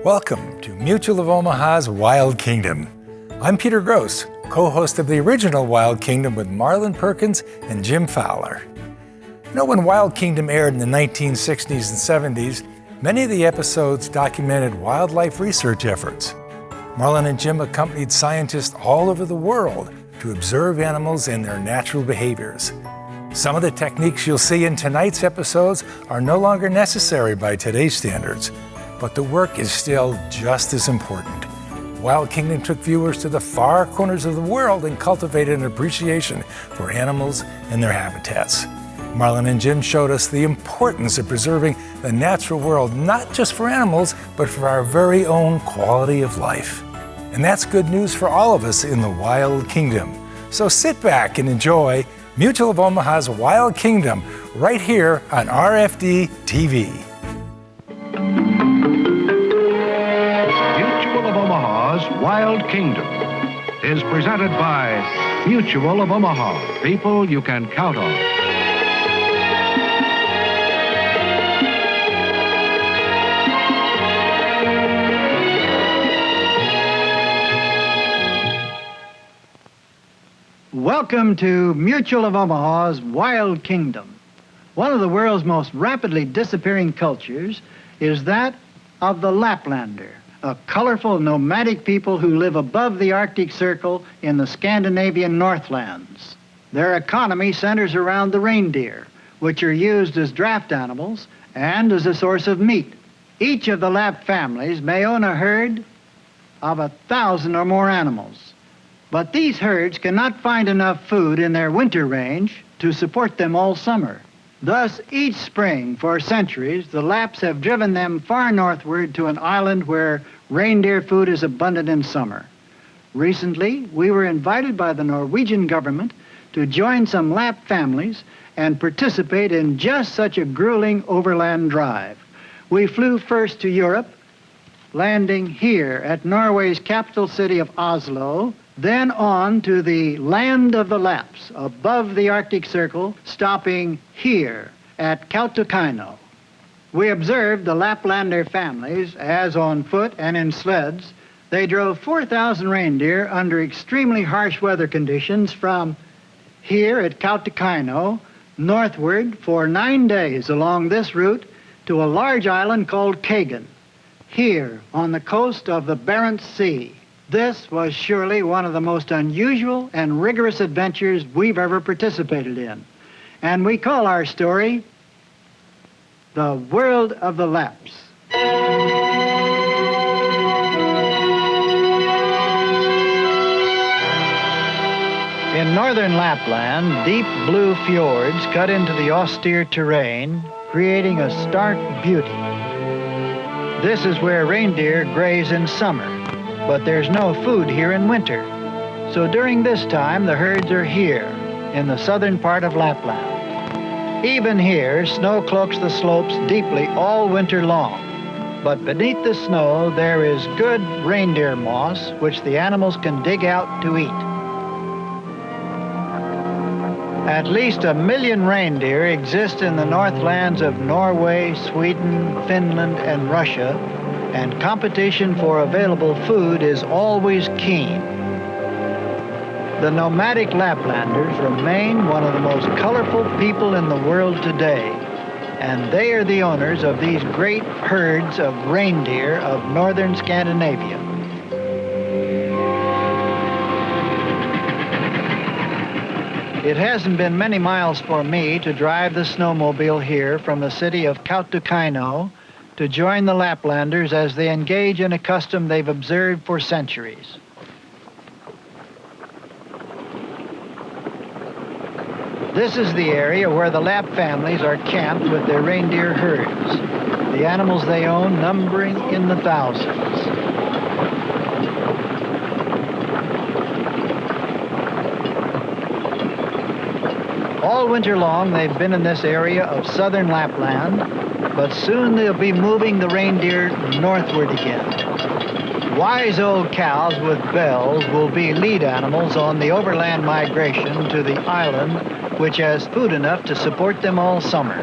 Welcome to Mutual of Omaha's Wild Kingdom. I'm Peter Gross, co-host of the original Wild Kingdom with Marlon Perkins and Jim Fowler. You know, when Wild Kingdom aired in the 1960s and 70s, many of the episodes documented wildlife research efforts. Marlon and Jim accompanied scientists all over the world to observe animals and their natural behaviors. Some of the techniques you'll see in tonight's episodes are no longer necessary by today's standards, but the work is still just as important. Wild Kingdom took viewers to the far corners of the world and cultivated an appreciation for animals and their habitats. Marlon and Jim showed us the importance of preserving the natural world, not just for animals, but for our very own quality of life. And that's good news for all of us in the Wild Kingdom. So sit back and enjoy Mutual of Omaha's Wild Kingdom right here on RFD TV. Mutual of Omaha's Wild Kingdom is presented by Mutual of Omaha, people you can count on. Welcome to Mutual of Omaha's Wild Kingdom. One of the world's most rapidly disappearing cultures is that of the Laplander, a colorful nomadic people who live above the Arctic Circle in the Scandinavian Northlands. Their economy centers around the reindeer, which are used as draft animals and as a source of meat. Each of the Lapp families may own a herd of 1,000 or more animals. But these herds cannot find enough food in their winter range to support them all summer. Thus, each spring for centuries, the Lapps have driven them far northward to an island where reindeer food is abundant in summer. Recently, we were invited by the Norwegian government to join some Lapp families and participate in just such a grueling overland drive. We flew first to Europe, landing here at Norway's capital city of Oslo, then on to the land of the Lapps, above the Arctic Circle, stopping here at Kautokeino. We observed the Laplander families as on foot and in sleds. They drove 4,000 reindeer under extremely harsh weather conditions from here at Kautokeino northward for 9 days along this route to a large island called Kagan, here on the coast of the Barents Sea. This was surely one of the most unusual and rigorous adventures we've ever participated in. And we call our story, The World of the Lapps. In northern Lapland, deep blue fjords cut into the austere terrain, creating a stark beauty. This is where reindeer graze in summer. But there's no food here in winter. So during this time, the herds are here, in the southern part of Lapland. Even here, snow cloaks the slopes deeply all winter long. But beneath the snow, there is good reindeer moss, which the animals can dig out to eat. At least 1 million reindeer exist in the northlands of Norway, Sweden, Finland, and Russia, and competition for available food is always keen. The nomadic Laplanders remain one of the most colorful people in the world today, and they are the owners of these great herds of reindeer of northern Scandinavia. It hasn't been many miles for me to drive the snowmobile here from the city of Kautokeino to join the Laplanders as they engage in a custom they've observed for centuries. This is the area where the Lapp families are camped with their reindeer herds, the animals they own numbering in the thousands. All winter long, they've been in this area of southern Lapland, but soon they'll be moving the reindeer northward again. Wise old cows with bells will be lead animals on the overland migration to the island, which has food enough to support them all summer.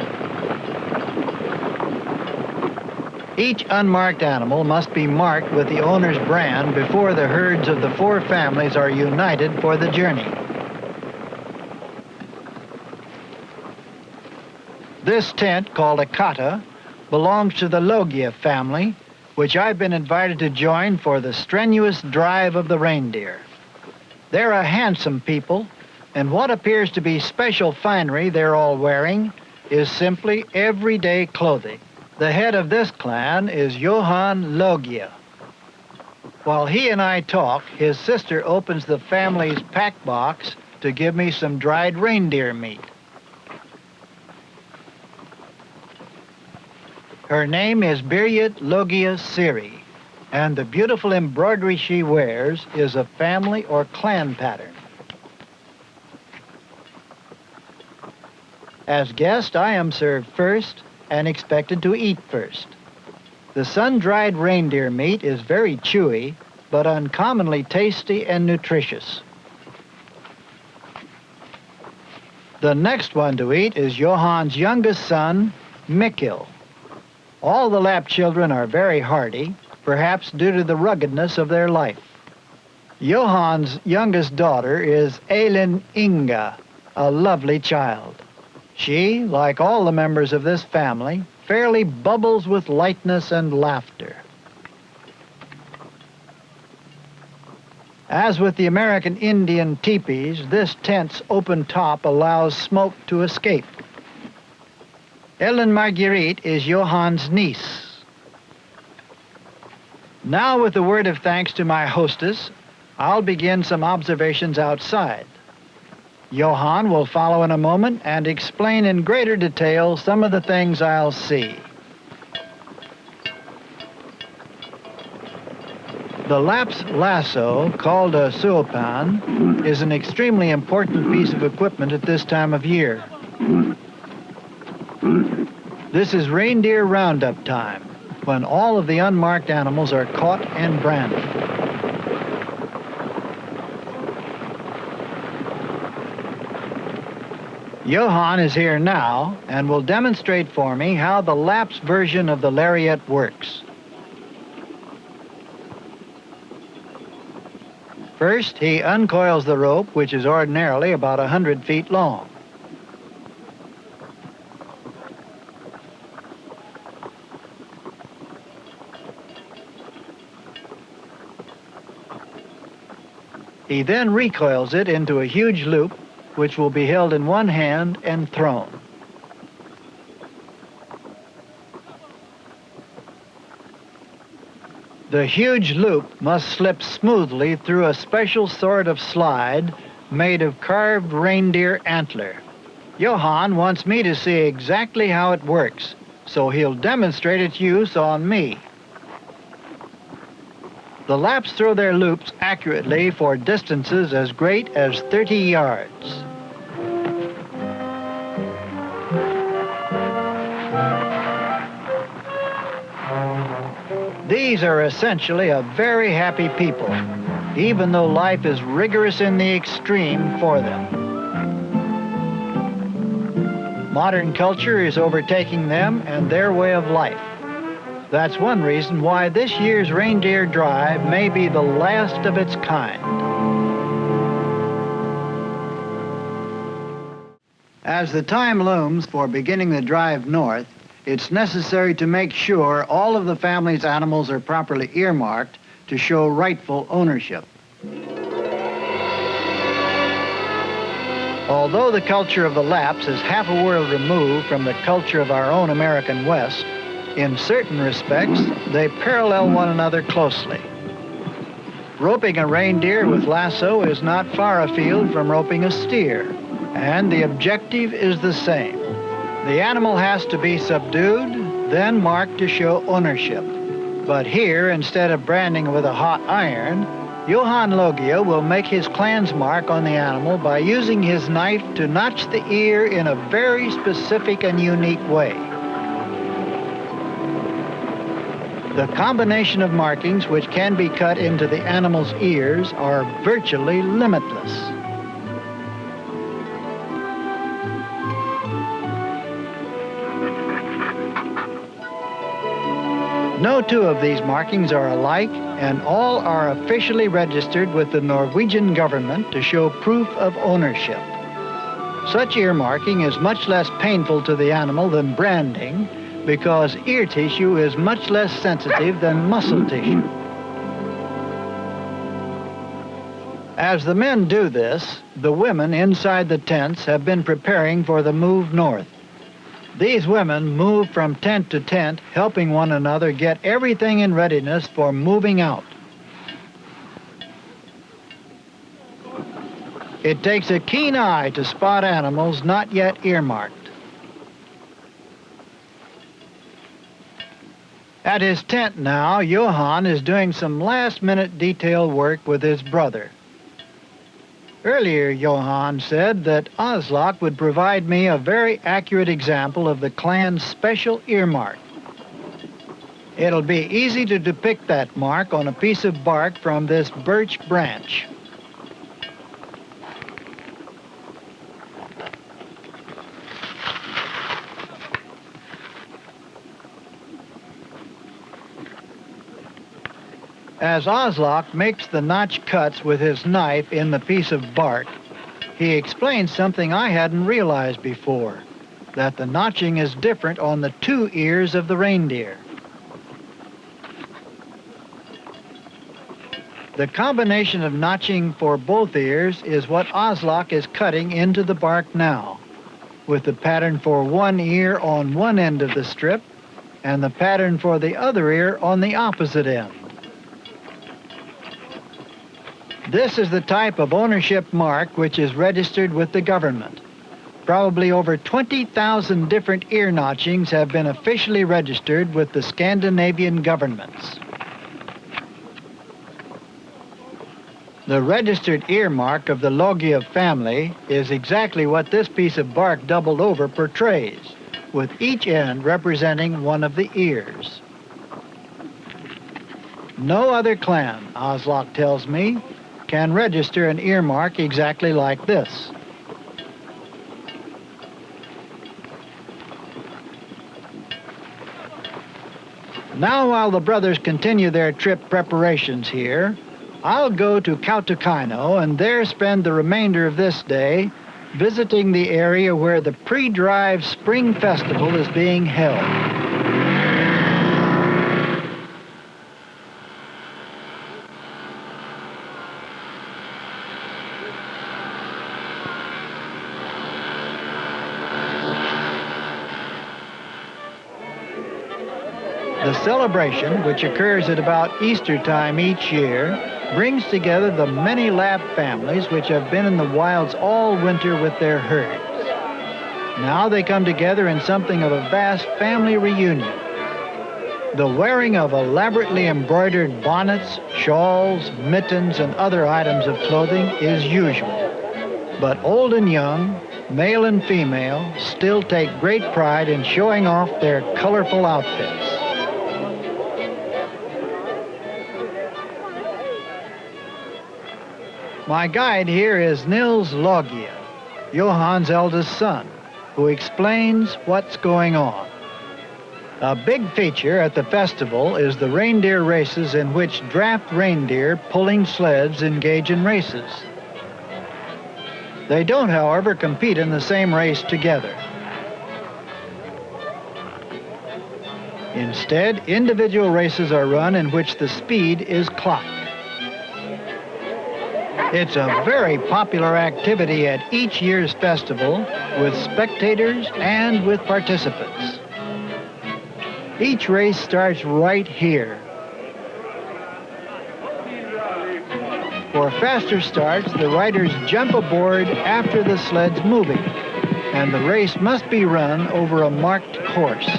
Each unmarked animal must be marked with the owner's brand before the herds of the 4 families are united for the journey. This tent, called a kata, belongs to the Logia family, which I've been invited to join for the strenuous drive of the reindeer. They're a handsome people, and what appears to be special finery they're all wearing is simply everyday clothing. The head of this clan is Johan Logia. While he and I talk, his sister opens the family's pack box to give me some dried reindeer meat. Her name is Birgit Logia Siri, and the beautiful embroidery she wears is a family or clan pattern. As guest, I am served first and expected to eat first. The sun-dried reindeer meat is very chewy, but uncommonly tasty and nutritious. The next one to eat is Johan's youngest son, Mikkel. All the Lapp children are very hardy, perhaps due to the ruggedness of their life. Johan's youngest daughter is Elin Inga, a lovely child. She, like all the members of this family, fairly bubbles with lightness and laughter. As with the American Indian teepees, this tent's open top allows smoke to escape. Ellen Marguerite is Johan's niece. Now, with a word of thanks to my hostess, I'll begin some observations outside. Johan will follow in a moment and explain in greater detail some of the things I'll see. The Lapp's lasso, called a suopan, is an extremely important piece of equipment at this time of year. This is reindeer roundup time, when all of the unmarked animals are caught and branded. Johan is here now and will demonstrate for me how the Lapp's version of the lariat works. First, he uncoils the rope, which is ordinarily about 100 feet long. He then recoils it into a huge loop, which will be held in one hand and thrown. The huge loop must slip smoothly through a special sort of slide made of carved reindeer antler. Johan wants me to see exactly how it works, so he'll demonstrate its use on me. The Lapps throw their loops accurately for distances as great as 30 yards. These are essentially a very happy people, even though life is rigorous in the extreme for them. Modern culture is overtaking them and their way of life. That's one reason why this year's reindeer drive may be the last of its kind. As the time looms for beginning the drive north, it's necessary to make sure all of the family's animals are properly earmarked to show rightful ownership. Although the culture of the Lapps is half a world removed from the culture of our own American West, in certain respects, they parallel one another closely. Roping a reindeer with lasso is not far afield from roping a steer, and the objective is the same. The animal has to be subdued, then marked to show ownership. But here, instead of branding with a hot iron, Johan Logia will make his clan's mark on the animal by using his knife to notch the ear in a very specific and unique way. The combination of markings which can be cut into the animal's ears are virtually limitless. No two of these markings are alike, and all are officially registered with the Norwegian government to show proof of ownership. Such ear marking is much less painful to the animal than branding because ear tissue is much less sensitive than muscle tissue. As the men do this, the women inside the tents have been preparing for the move north. These women move from tent to tent, helping one another get everything in readiness for moving out. It takes a keen eye to spot animals not yet earmarked. At his tent now, Johan is doing some last-minute detail work with his brother. Earlier, Johan said that Aslak would provide me a very accurate example of the clan's special earmark. It'll be easy to depict that mark on a piece of bark from this birch branch. As Aslak makes the notch cuts with his knife in the piece of bark, he explains something I hadn't realized before, that the notching is different on the two ears of the reindeer. The combination of notching for both ears is what Aslak is cutting into the bark now, with the pattern for one ear on one end of the strip and the pattern for the other ear on the opposite end. This is the type of ownership mark which is registered with the government. Probably over 20,000 different ear notchings have been officially registered with the Scandinavian governments. The registered ear mark of the Logia family is exactly what this piece of bark doubled over portrays, with each end representing one of the ears. No other clan, Aslak tells me, can register an earmark exactly like this. Now, while the brothers continue their trip preparations here, I'll go to Kautokeino and there spend the remainder of this day visiting the area where the pre-drive spring festival is being held. The celebration, which occurs at about Easter time each year, brings together the many lap families which have been in the wilds all winter with their herds. Now they come together in something of a vast family reunion. The wearing of elaborately embroidered bonnets, shawls, mittens, and other items of clothing is usual. But old and young, male and female, still take great pride in showing off their colorful outfits. My guide here is Nils Logia, Johan's eldest son, who explains what's going on. A big feature at the festival is the reindeer races in which draft reindeer pulling sleds engage in races. They don't, however, compete in the same race together. Instead, individual races are run in which the speed is clocked. It's a very popular activity at each year's festival with spectators and with participants. Each race starts right here. For faster starts, the riders jump aboard after the sled's moving, and the race must be run over a marked course.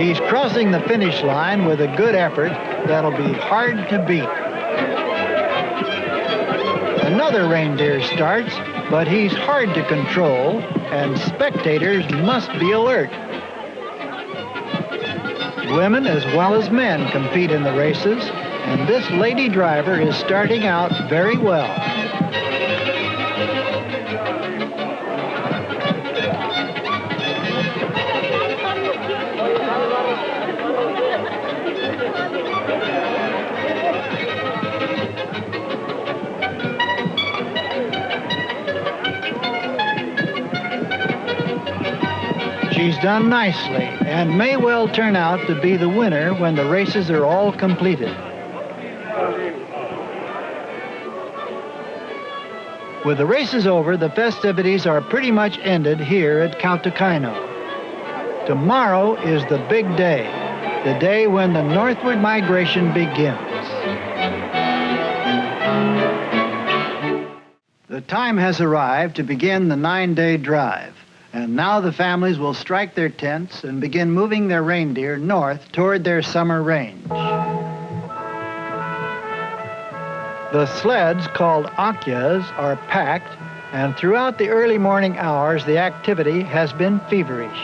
He's crossing the finish line with a good effort that'll be hard to beat. Another reindeer starts, but he's hard to control, and spectators must be alert. Women as well as men compete in the races, and this lady driver is starting out very well. She's done nicely and may well turn out to be the winner when the races are all completed. With the races over, the festivities are pretty much ended here at Kautokeino. Tomorrow is the big day, the day when the northward migration begins. The time has arrived to begin the 9-day drive. And now the families will strike their tents and begin moving their reindeer north toward their summer range. The sleds, called akyas, are packed, and throughout the early morning hours, the activity has been feverish.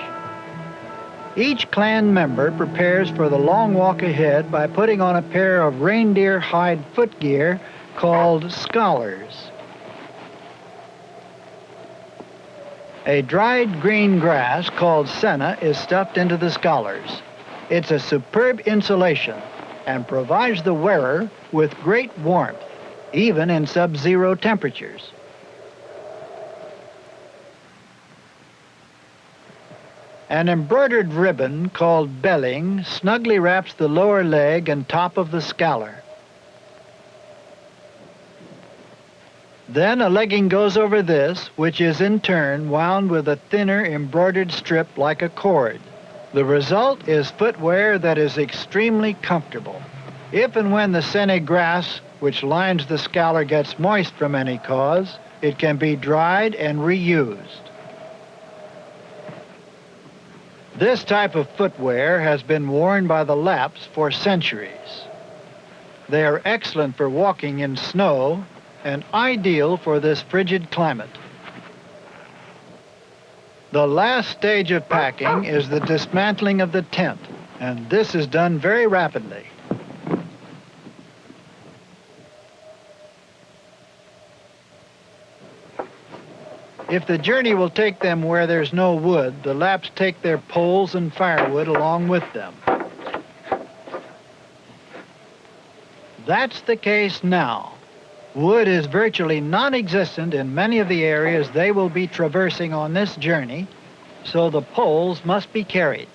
Each clan member prepares for the long walk ahead by putting on a pair of reindeer hide footgear called scholars. A dried green grass called senna is stuffed into the scholars. It's a superb insulation and provides the wearer with great warmth, even in sub-zero temperatures. An embroidered ribbon called belling snugly wraps the lower leg and top of the scholar. Then a legging goes over this, which is in turn wound with a thinner embroidered strip like a cord. The result is footwear that is extremely comfortable. If and when the senne grass which lines the scholar gets moist from any cause, it can be dried and reused. This type of footwear has been worn by the Lapps for centuries. They are excellent for walking in snow, and ideal for this frigid climate. The last stage of packing is the dismantling of the tent, and this is done very rapidly. If the journey will take them where there's no wood, the Lapps take their poles and firewood along with them. That's the case now. Wood is virtually non-existent in many of the areas they will be traversing on this journey, so the poles must be carried.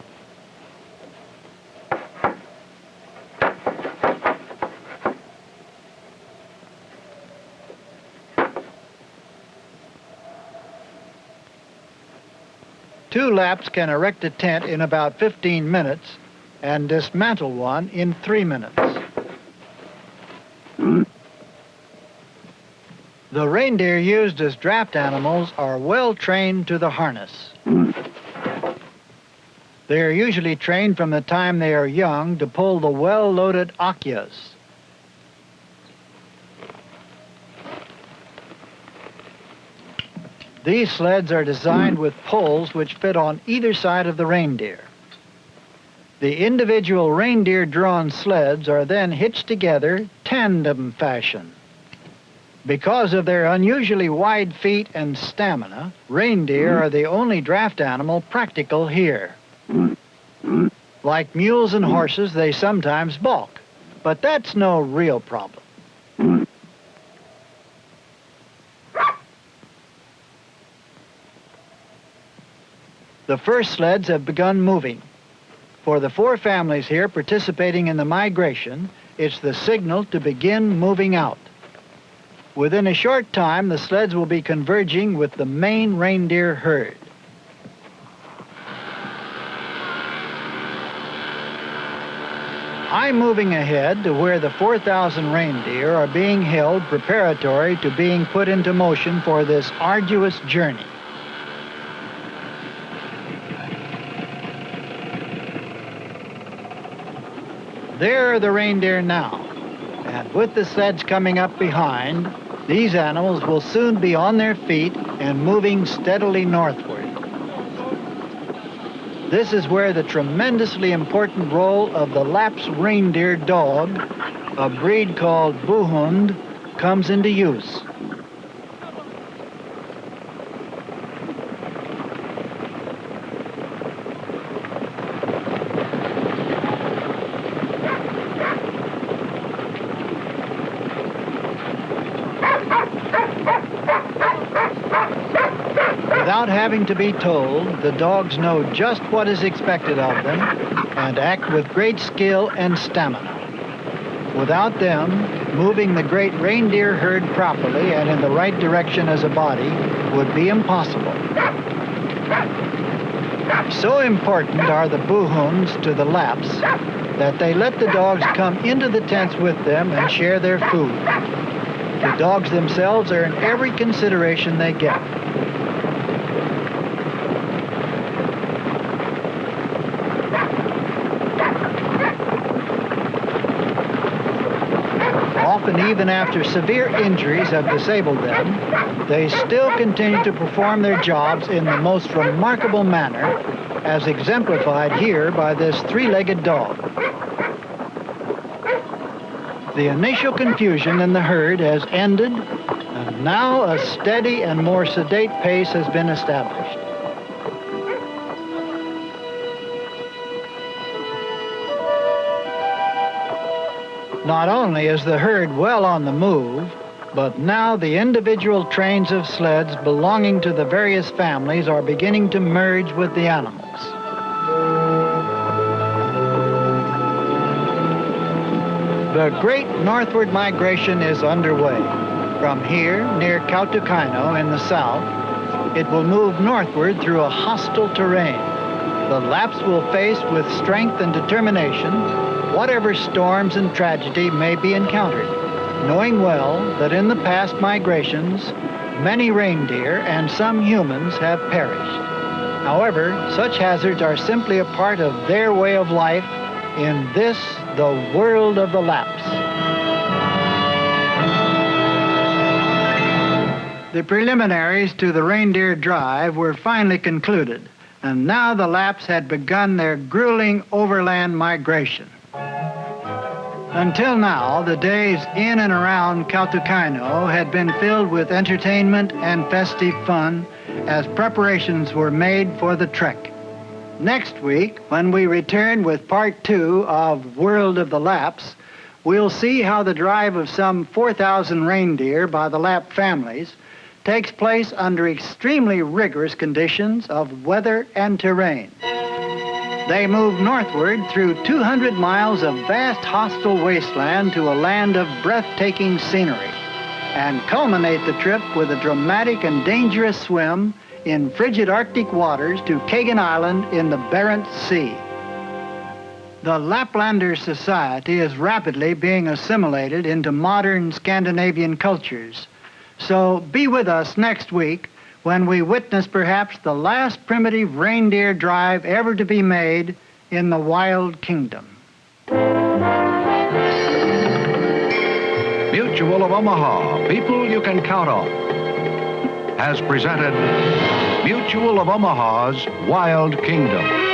Two Lapps can erect a tent in about 15 minutes and dismantle one in 3 minutes. The reindeer used as draft animals are well trained to the harness. They are usually trained from the time they are young to pull the well-loaded akyas. These sleds are designed with poles which fit on either side of the reindeer. The individual reindeer-drawn sleds are then hitched together tandem fashion. Because of their unusually wide feet and stamina, reindeer are the only draft animal practical here. Like mules and horses, they sometimes balk, but that's no real problem. The first sleds have begun moving. For the 4 families here participating in the migration, it's the signal to begin moving out. Within a short time, the sleds will be converging with the main reindeer herd. I'm moving ahead to where the 4,000 reindeer are being held preparatory to being put into motion for this arduous journey. There are the reindeer now, and with the sleds coming up behind, These animals will soon be on their feet and moving steadily northward. This is where the tremendously important role of the Lap's reindeer dog, a breed called Buhund, comes into use. Without having to be told, the dogs know just what is expected of them and act with great skill and stamina. Without them, moving the great reindeer herd properly and in the right direction as a body would be impossible. So important are the Buhunds to the Laps that they let the dogs come into the tents with them and share their food. The dogs themselves earn every consideration they get. Often, even after severe injuries have disabled them, they still continue to perform their jobs in the most remarkable manner, as exemplified here by this three-legged dog. The initial confusion in the herd has ended, and now a steady and more sedate pace has been established. Not only is the herd well on the move, but now the individual trains of sleds belonging to the various families are beginning to merge with the animals. The great northward migration is underway. From here, near Kautokeino in the south, it will move northward through a hostile terrain. The Laps will face with strength and determination whatever storms and tragedy may be encountered, knowing well that in the past migrations, many reindeer and some humans have perished. However, such hazards are simply a part of their way of life in this, the world of the Laps. The preliminaries to the reindeer drive were finally concluded, and now the Laps had begun their grueling overland migration. Until now, the days in and around Kautokeino had been filled with entertainment and festive fun as preparations were made for the trek. Next week, when we return with part 2 of World of the Laps, we'll see how the drive of some 4,000 reindeer by the Lap families takes place under extremely rigorous conditions of weather and terrain. They move northward through 200 miles of vast hostile wasteland to a land of breathtaking scenery, and culminate the trip with a dramatic and dangerous swim in frigid Arctic waters to Kagan Island in the Barents Sea. The Laplander society is rapidly being assimilated into modern Scandinavian cultures. So be with us next week when we witness perhaps the last primitive reindeer drive ever to be made in the Wild Kingdom. Mutual of Omaha, people you can count on, has presented Mutual of Omaha's Wild Kingdom.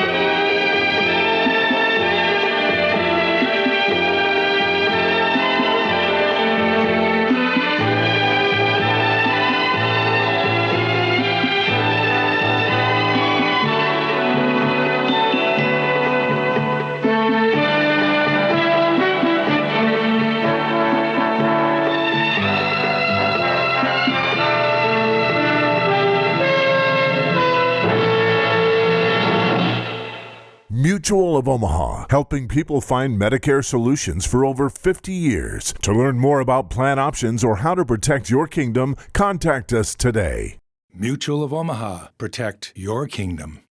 Mutual of Omaha, helping people find Medicare solutions for over 50 years. To learn more about plan options or how to protect your kingdom, contact us today. Mutual of Omaha. Protect your kingdom.